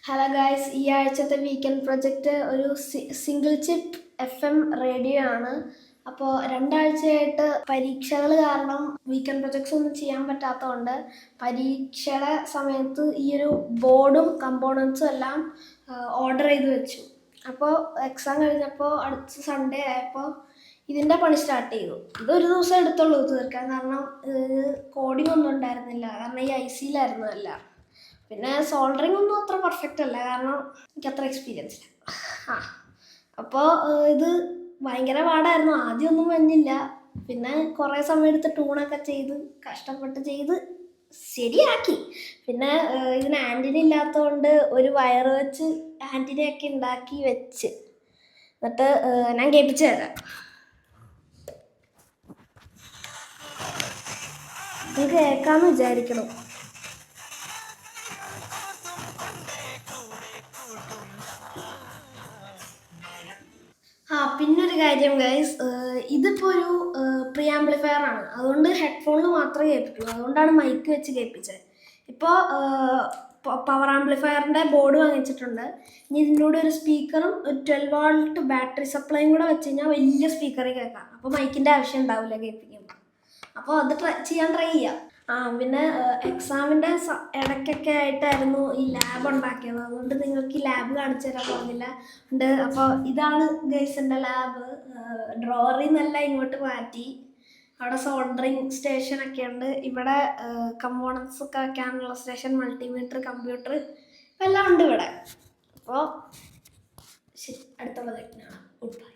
Hello guys, ഈ ആഴ്ചത്തെ weekend project ഒരു സിംഗിൾ ചിപ്പ് FM റേഡിയോ ആണ്. അപ്പോൾ രണ്ടാഴ്ചയായിട്ട് പരീക്ഷകൾ കാരണം വീക്കെൻഡ് പ്രൊജക്ട്സ് ഒന്നും ചെയ്യാൻ പറ്റാത്തതുകൊണ്ട് പരീക്ഷയുടെ സമയത്ത് ഈ ഒരു ബോർഡും കമ്പോണൻസും എല്ലാം ഓർഡർ ചെയ്ത് വെച്ചു. അപ്പോൾ എക്സാം കഴിഞ്ഞപ്പോൾ അടുത്ത സൺഡേ ആയപ്പോൾ ഇതിൻ്റെ പണി സ്റ്റാർട്ട് ചെയ്തു. ഇതൊരു ദിവസം എടുത്തുള്ളൂ തീർക്കാൻ, കാരണം കോഡിംഗ് ഒന്നും ഉണ്ടായിരുന്നില്ല, കാരണം ഈ IC-യിലായിരുന്നു എല്ലാം. പിന്നെ സോൾഡറിങ് ഒന്നും അത്ര പെർഫെക്റ്റ് അല്ല, കാരണം എനിക്ക് അത്ര എക്സ്പീരിയൻസ് ഇല്ല. അപ്പോൾ ഇത് ഭയങ്കര പാടായിരുന്നു. ആദ്യമൊന്നും വന്നില്ല, പിന്നെ കുറേ സമയം എടുത്ത് ട്യൂണൊക്കെ ചെയ്ത് കഷ്ടപ്പെട്ട് ചെയ്ത് ശരിയാക്കി. പിന്നെ ഇതിന് ആൻറ്റിന ഇല്ലാത്തതുകൊണ്ട് ഒരു വയറ് വെച്ച് ആൻറ്റിനയൊക്കെ ഉണ്ടാക്കി വെച്ച്, എന്നിട്ട് ഞാൻ കേൾപ്പിച്ചു തരാം. നിങ്ങൾക്ക് കേൾക്കാമെന്ന് വിചാരിക്കണം. പിന്നൊരു കാര്യം ഗൈസ്, ഇതിപ്പോൾ ഒരു പ്രീ ആംപ്ലിഫയർ ആണ്, അതുകൊണ്ട് ഹെഡ്ഫോണിൽ മാത്രമേ കേൾപ്പിക്കുള്ളൂ. അതുകൊണ്ടാണ് മൈക്ക് വെച്ച് കേൾപ്പിച്ചത്. ഇപ്പോൾ പവർ ആംപ്ലിഫയറിൻ്റെ ബോർഡ് വാങ്ങിച്ചിട്ടുണ്ട്. ഇനി ഇതിനോട് ഒരു സ്പീക്കറും ഒരു 12 വോൾട്ട് ബാറ്ററി സപ്ലൈയും കൂടെ വെച്ച് കഴിഞ്ഞാൽ വലിയ സ്പീക്കറിൽ കേൾക്കാം. അപ്പോൾ മൈക്കിൻ്റെ ആവശ്യം ഉണ്ടാവില്ല കേൾപ്പിക്കുമ്പോൾ. അപ്പോൾ അത് ചെയ്യാൻ ട്രൈ ചെയ്യാം. പിന്നെ എക്സാമിൻ്റെ ഇടയ്ക്കൊക്കെ ആയിട്ടായിരുന്നു ഈ ലാബ് ഉണ്ടാക്കിയത്, അതുകൊണ്ട് നിങ്ങൾക്ക് ഈ ലാബ് കാണിച്ചു തരാൻ പോകുന്നില്ല ഉണ്ട്. അപ്പോൾ ഇതാണ് ഗൈസിൻ്റെ ലാബ്. ഡ്രോറിൽ നിന്നല്ല ഇങ്ങോട്ട് മാറ്റി. അവിടെ സോൾഡറിങ് സ്റ്റേഷനൊക്കെ ഉണ്ട്. ഇവിടെ കമ്പോണൻസ് ഒക്കെ വയ്ക്കാനുള്ള സ്റ്റേഷൻ, മൾട്ടിമീറ്റർ, കമ്പ്യൂട്ടർ എല്ലാം ഉണ്ട് ഇവിടെ. അപ്പോൾ ശരി, അടുത്തുള്ള ഗുഡ് ബൈ.